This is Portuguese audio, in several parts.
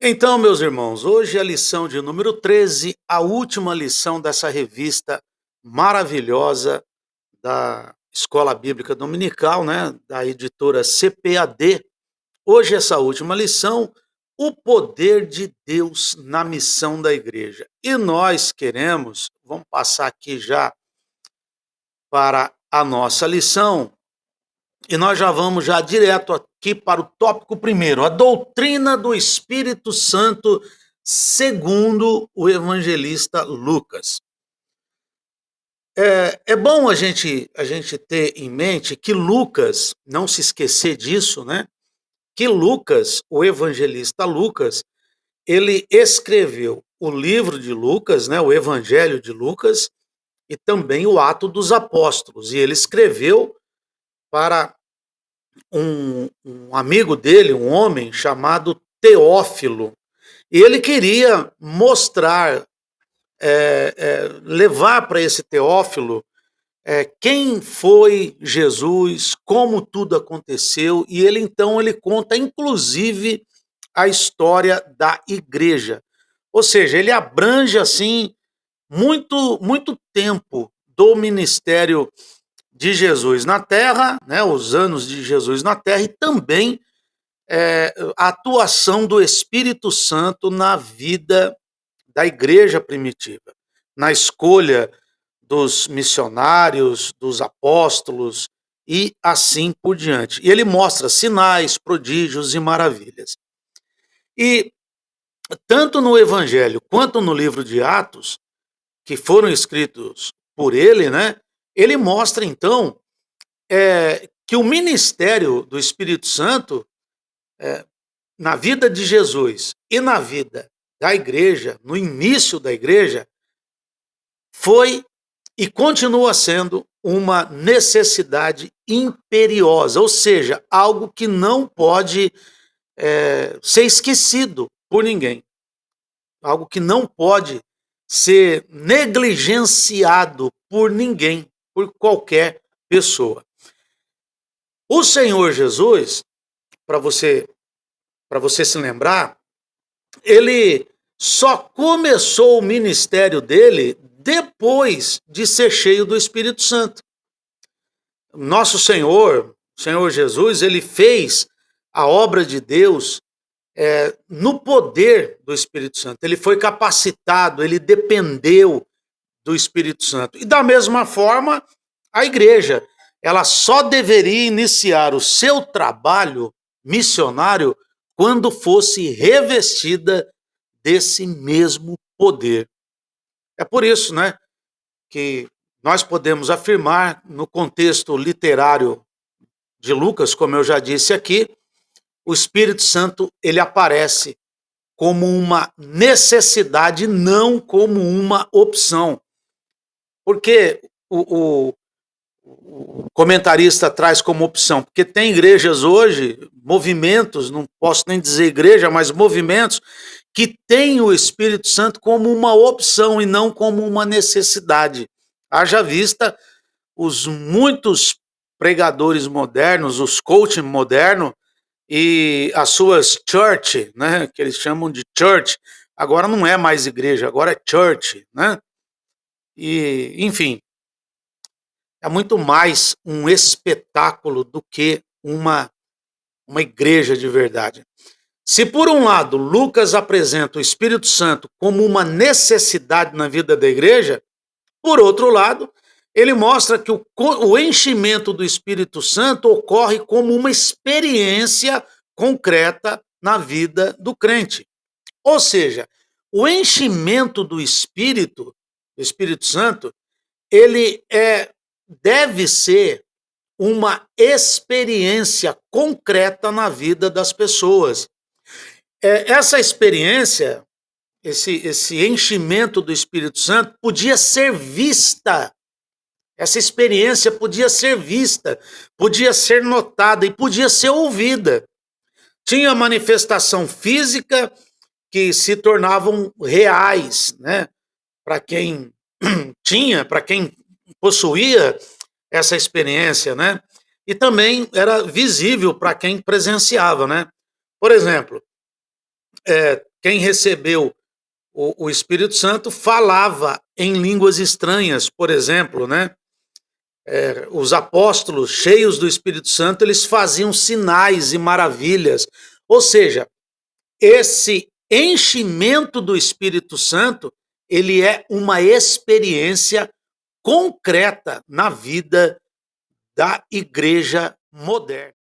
Então, meus irmãos, hoje é a lição de número 13, a última lição dessa revista maravilhosa da Escola Bíblica Dominical, né, da editora CPAD. Hoje essa última lição, o poder de Deus na missão da igreja. E nós queremos, vamos passar aqui já para a nossa lição, e nós já vamos já direto aqui para o tópico primeiro, a doutrina do Espírito Santo segundo o evangelista Lucas. É bom a gente ter em mente que Lucas, não se esquecer disso, né? Que Lucas, o evangelista Lucas, ele escreveu o livro de Lucas, né? O Evangelho de Lucas e também o Ato dos Apóstolos. E ele escreveu para um amigo dele, um homem chamado Teófilo, e ele queria mostrar, levar para esse Teófilo quem foi Jesus, como tudo aconteceu, e ele então ele conta inclusive a história da igreja. Ou seja, ele abrange assim muito tempo do ministério de Jesus na Terra, né, os anos de Jesus na Terra e também a atuação do Espírito Santo na vida da igreja primitiva, na escolha dos missionários, dos apóstolos e assim por diante. E ele mostra sinais, prodígios e maravilhas. E tanto no Evangelho quanto no livro de Atos, que foram escritos por ele, né? Ele mostra então que o ministério do Espírito Santo na vida de Jesus e na vida da igreja, no início da igreja, foi e continua sendo uma necessidade imperiosa, ou seja, algo que não pode ser esquecido por ninguém, algo que não pode ser negligenciado por ninguém, por qualquer pessoa. O Senhor Jesus, para você se lembrar, ele só começou o ministério dele depois de ser cheio do Espírito Santo. Nosso Senhor Jesus, ele fez a obra de Deus no poder do Espírito Santo. Ele foi capacitado, ele dependeu do Espírito Santo. E da mesma forma, a igreja, ela só deveria iniciar o seu trabalho missionário quando fosse revestida desse mesmo poder. É por isso, né, que nós podemos afirmar, no contexto literário de Lucas, como eu já disse aqui, o Espírito Santo ele aparece como uma necessidade, não como uma opção. Porque o comentarista traz como opção, porque tem igrejas hoje, movimentos, não posso nem dizer igreja, mas movimentos que têm o Espírito Santo como uma opção e não como uma necessidade. Haja vista os muitos pregadores modernos, os coaching modernos e as suas church, né, que eles chamam de church, agora não é mais igreja, agora é church, né? E, enfim, é muito mais um espetáculo do que uma igreja de verdade. Se por um lado Lucas apresenta o Espírito Santo como uma necessidade na vida da igreja, por outro lado, ele mostra que o enchimento do Espírito Santo ocorre como uma experiência concreta na vida do crente. Ou seja, o enchimento do Espírito Santo, ele deve ser uma experiência concreta na vida das pessoas. Essa experiência, esse enchimento do Espírito Santo podia ser vista, essa experiência podia ser vista, podia ser notada e podia ser ouvida. Tinha manifestação física que se tornavam reais, né? Para quem tinha, para quem possuía essa experiência, né? E também era visível para quem presenciava, né? Por exemplo, quem recebeu o Espírito Santo falava em línguas estranhas, por exemplo, né? Os apóstolos cheios do Espírito Santo, eles faziam sinais e maravilhas. Ou seja, esse enchimento do Espírito Santo, ele é uma experiência concreta na vida da igreja moderna.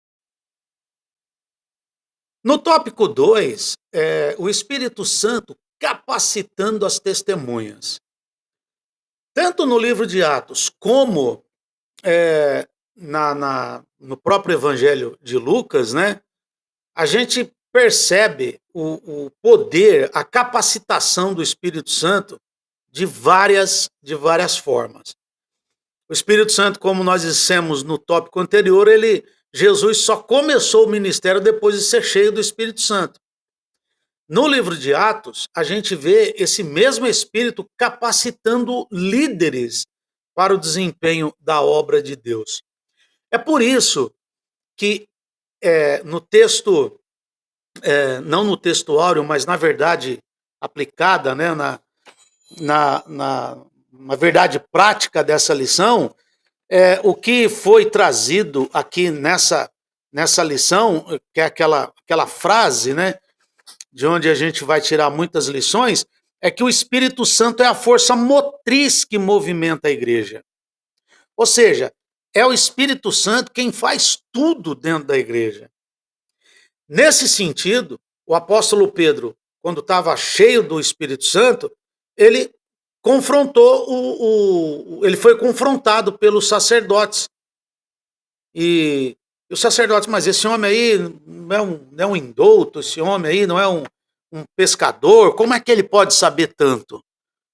No tópico 2, o Espírito Santo capacitando as testemunhas. Tanto no livro de Atos como no próprio Evangelho de Lucas, né, a gente percebe o poder, a capacitação do Espírito Santo de várias formas. O Espírito Santo, como nós dissemos no tópico anterior, Jesus só começou o ministério depois de ser cheio do Espírito Santo. No livro de Atos, a gente vê esse mesmo Espírito capacitando líderes para o desempenho da obra de Deus. É por isso que no texto, não no texto áureo, mas na verdade aplicada, né, na verdade prática dessa lição, o que foi trazido aqui nessa lição, que é aquela frase, né, de onde a gente vai tirar muitas lições, é que o Espírito Santo é a força motriz que movimenta a igreja. Ou seja, é o Espírito Santo quem faz tudo dentro da igreja. Nesse sentido, o apóstolo Pedro, quando estava cheio do Espírito Santo, ele ele foi confrontado pelos sacerdotes. E os sacerdotes, mas esse homem aí não é um indouto, esse homem aí não é um pescador, como é que ele pode saber tanto?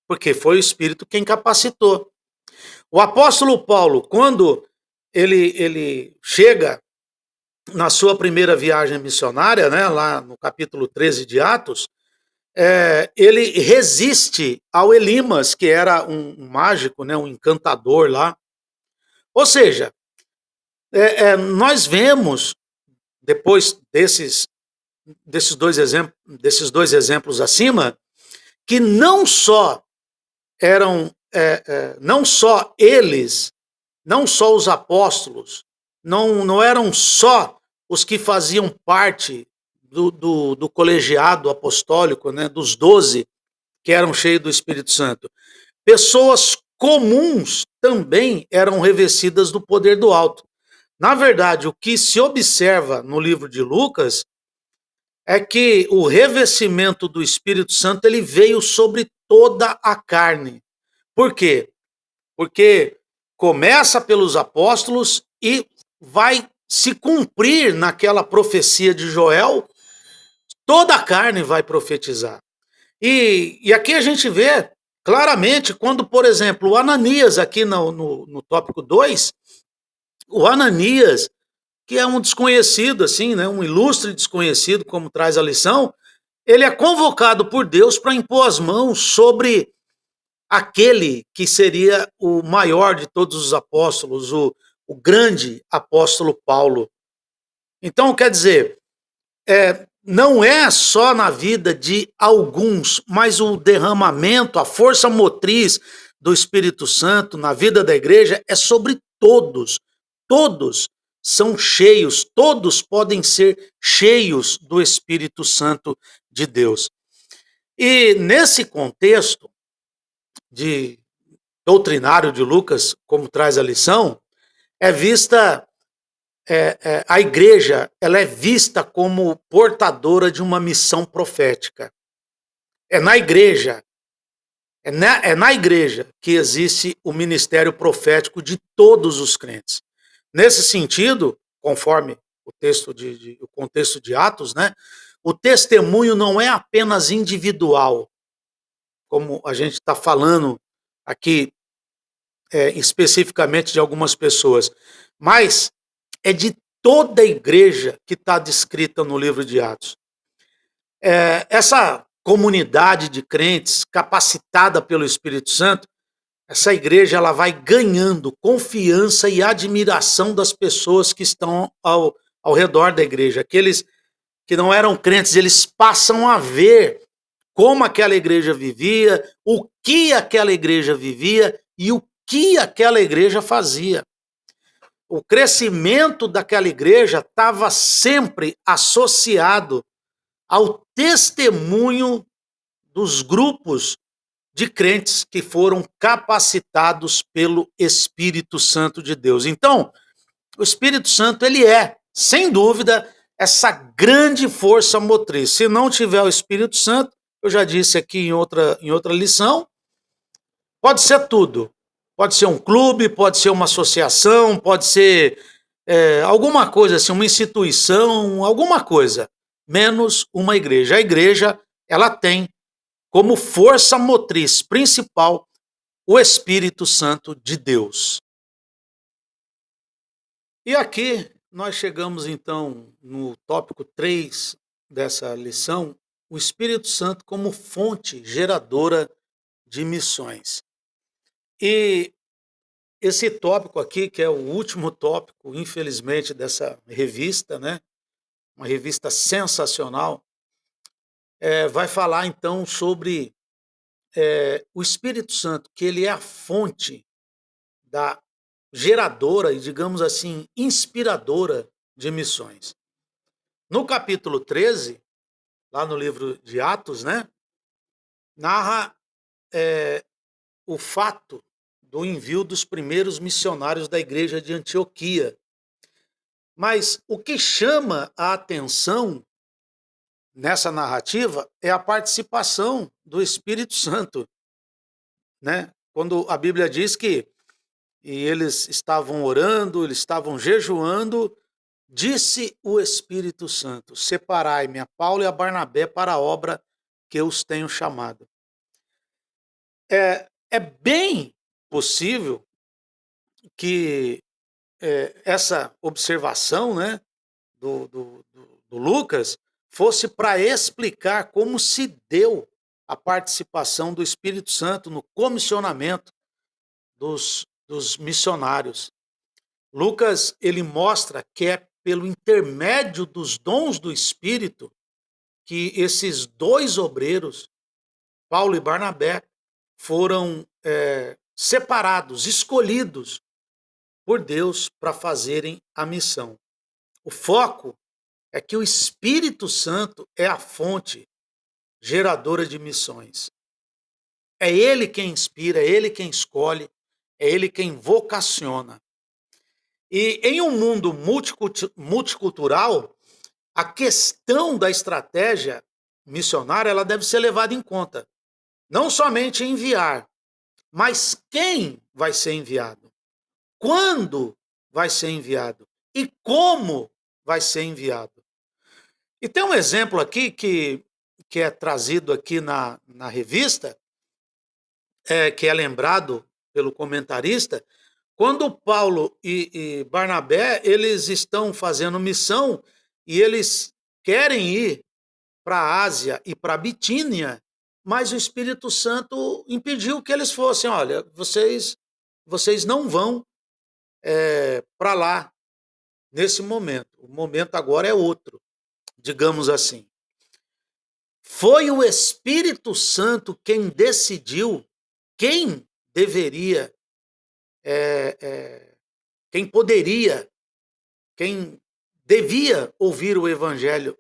Porque foi o Espírito quem capacitou. O apóstolo Paulo, quando ele chega na sua primeira viagem missionária, né, lá no capítulo 13 de Atos, ele resiste ao Elimas, que era um mágico, né, um encantador lá. Ou seja, nós vemos, depois desses dois exemplos acima, que não só eles, não só os apóstolos, não eram só os que faziam parte do colegiado apostólico, né, dos 12 que eram cheios do Espírito Santo. Pessoas comuns também eram revestidas do poder do alto. Na verdade, o que se observa no livro de Lucas é que o revestimento do Espírito Santo ele veio sobre toda a carne. Por quê? Porque começa pelos apóstolos e vai se cumprir naquela profecia de Joel, toda a carne vai profetizar. E aqui a gente vê claramente quando, por exemplo, o Ananias, aqui no tópico 2, o Ananias, que é um desconhecido, assim, né, um ilustre desconhecido, como traz a lição, ele é convocado por Deus para impor as mãos sobre aquele que seria o maior de todos os apóstolos, o grande apóstolo Paulo. Então, quer dizer, não é só na vida de alguns, mas o derramamento, a força motriz do Espírito Santo na vida da igreja é sobre todos. Todos são cheios, todos podem ser cheios do Espírito Santo de Deus. E nesse contexto de doutrinário de Lucas, como traz a lição, a igreja ela é vista como portadora de uma missão profética. É na igreja que existe o ministério profético de todos os crentes. Nesse sentido, conforme o contexto de Atos, né, o testemunho não é apenas individual, como a gente está falando aqui especificamente de algumas pessoas, mas é de toda a igreja que está descrita no livro de Atos. Essa comunidade de crentes capacitada pelo Espírito Santo, essa igreja ela vai ganhando confiança e admiração das pessoas que estão ao redor da igreja. Aqueles que não eram crentes, eles passam a ver como aquela igreja vivia, o que aquela igreja vivia e o que aquela igreja fazia. O crescimento daquela igreja estava sempre associado ao testemunho dos grupos de crentes que foram capacitados pelo Espírito Santo de Deus. Então, o Espírito Santo, ele é, sem dúvida, essa grande força motriz. Se não tiver o Espírito Santo, eu já disse aqui em outra lição, pode ser tudo. Pode ser um clube, pode ser uma associação, pode ser alguma coisa assim, uma instituição, alguma coisa, menos uma igreja. A igreja, ela tem como força motriz principal o Espírito Santo de Deus. E aqui nós chegamos então no tópico 3 dessa lição, o Espírito Santo como fonte geradora de missões. E esse tópico aqui, que é o último tópico, infelizmente, dessa revista, né? Uma revista sensacional, vai falar então sobre o Espírito Santo, que ele é a fonte da geradora e, digamos assim, inspiradora de missões. No capítulo 13, lá no livro de Atos, né, narra o fato do envio dos primeiros missionários da igreja de Antioquia. Mas o que chama a atenção nessa narrativa é a participação do Espírito Santo, né? Quando a Bíblia diz que eles estavam orando, eles estavam jejuando, disse o Espírito Santo: separai-me a Paulo e a Barnabé para a obra que eu os tenho chamado. É bem possível que essa observação, né, do Lucas fosse para explicar como se deu a participação do Espírito Santo no comissionamento dos missionários. Lucas, ele mostra que é pelo intermédio dos dons do Espírito que esses dois obreiros, Paulo e Barnabé, foram separados, escolhidos por Deus para fazerem a missão. O foco é que o Espírito Santo é a fonte geradora de missões. É ele quem inspira, é ele quem escolhe, é ele quem vocaciona. E em um mundo multicultural, a questão da estratégia missionária ela deve ser levada em conta. Não somente enviar, mas quem vai ser enviado, quando vai ser enviado e como vai ser enviado. E tem um exemplo aqui que é trazido aqui na revista, que é lembrado pelo comentarista, quando Paulo e Barnabé, eles estão fazendo missão e eles querem ir para a Ásia e para a Bitínia, mas o Espírito Santo impediu que eles fossem. Olha, vocês não vão para lá nesse momento. O momento agora é outro, digamos assim. Foi o Espírito Santo quem decidiu quem deveria, quem poderia, quem devia ouvir o Evangelho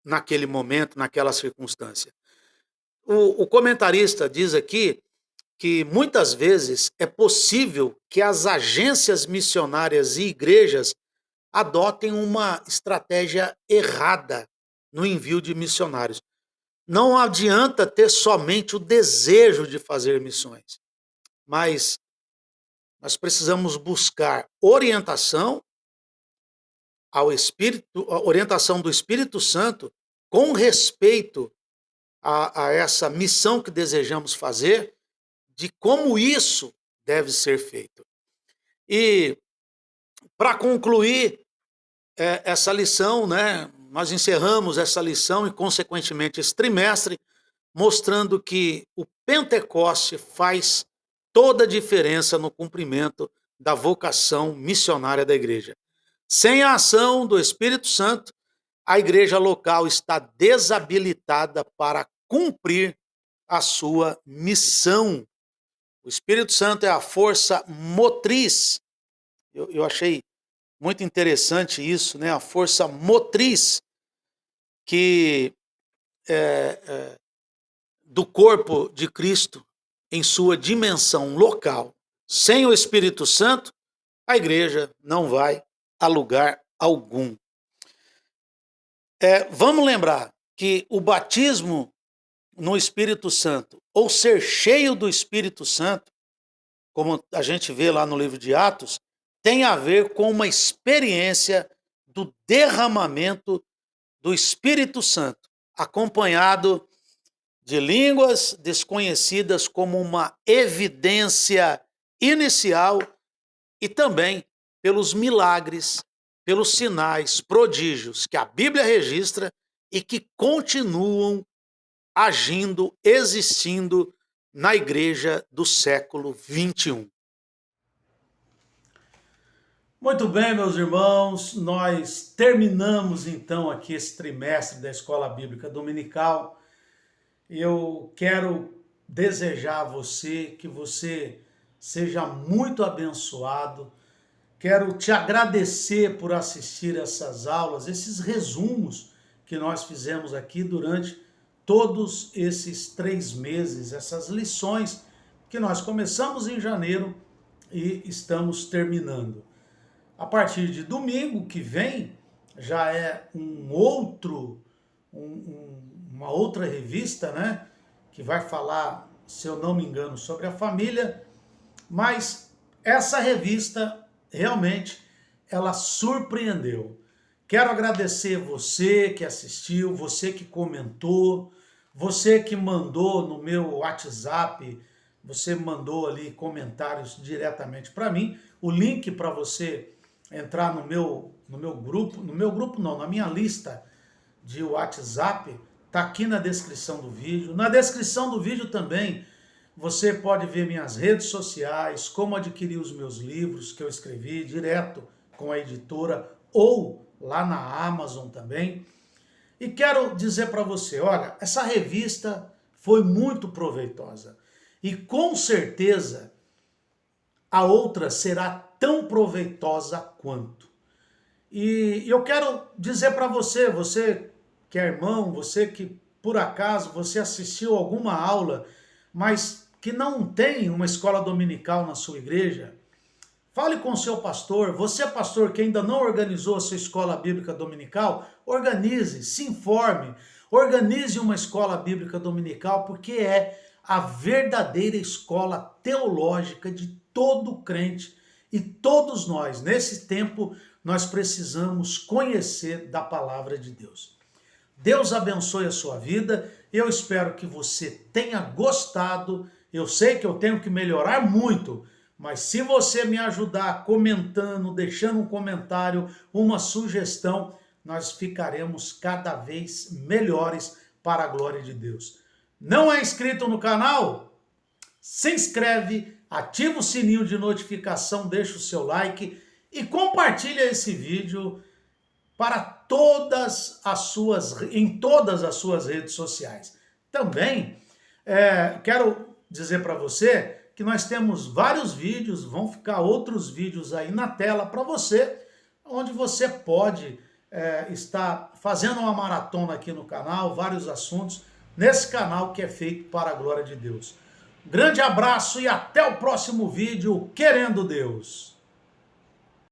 naquele momento, naquela circunstância. O comentarista diz aqui que muitas vezes é possível que as agências missionárias e igrejas adotem uma estratégia errada no envio de missionários. Não adianta ter somente o desejo de fazer missões, mas nós precisamos buscar orientação ao Espírito, a orientação do Espírito Santo com respeito a essa missão que desejamos fazer, de como isso deve ser feito. E para concluir essa lição, né, nós encerramos essa lição e, consequentemente, esse trimestre, mostrando que o Pentecoste faz toda a diferença no cumprimento da vocação missionária da igreja. Sem a ação do Espírito Santo, a igreja local está desabilitada para cumprir a sua missão. O Espírito Santo é a força motriz. Eu achei muito interessante isso, né? A força motriz que do corpo de Cristo em sua dimensão local. Sem o Espírito Santo, a igreja não vai a lugar algum. Vamos lembrar que o batismo no Espírito Santo, ou ser cheio do Espírito Santo, como a gente vê lá no livro de Atos, tem a ver com uma experiência do derramamento do Espírito Santo, acompanhado de línguas desconhecidas como uma evidência inicial e também pelos milagres, pelos sinais, prodígios que a Bíblia registra e que continuam agindo, existindo na igreja do século 21. Muito bem, meus irmãos, nós terminamos então aqui esse trimestre da Escola Bíblica Dominical. Eu quero desejar a você que você seja muito abençoado. Quero te agradecer por assistir essas aulas, esses resumos que nós fizemos aqui durante todos esses 3 meses, essas lições que nós começamos em janeiro e estamos terminando. A partir de domingo que vem, já é uma outra revista, né? Que vai falar, se eu não me engano, sobre a família. Mas essa revista, realmente, ela surpreendeu. Quero agradecer você que assistiu, você que comentou, você que mandou no meu WhatsApp, você mandou ali comentários diretamente para mim. O link para você entrar no meu grupo, na minha lista de WhatsApp, está aqui na descrição do vídeo. Na descrição do vídeo também você pode ver minhas redes sociais, como adquirir os meus livros que eu escrevi direto com a editora ou lá na Amazon também. E quero dizer para você, olha, essa revista foi muito proveitosa e com certeza a outra será tão proveitosa quanto. E eu quero dizer para você, você que é irmão, você que por acaso você assistiu alguma aula, mas que não tem uma escola dominical na sua igreja, fale com o seu pastor. Você, pastor, que ainda não organizou a sua escola bíblica dominical, organize, se informe, organize uma escola bíblica dominical, porque é a verdadeira escola teológica de todo crente. E todos nós, nesse tempo, nós precisamos conhecer da palavra de Deus. Deus abençoe a sua vida. Eu espero que você tenha gostado. Eu sei que eu tenho que melhorar muito, mas se você me ajudar comentando, deixando um comentário, uma sugestão, nós ficaremos cada vez melhores para a glória de Deus. Não é inscrito no canal? Se inscreve, ativa o sininho de notificação, deixa o seu like e compartilha esse vídeo para em todas as suas redes sociais. Também quero dizer para você que nós temos vários vídeos, vão ficar outros vídeos aí na tela para você, onde você pode estar fazendo uma maratona aqui no canal, vários assuntos, nesse canal que é feito para a glória de Deus. Grande abraço e até o próximo vídeo, querendo Deus.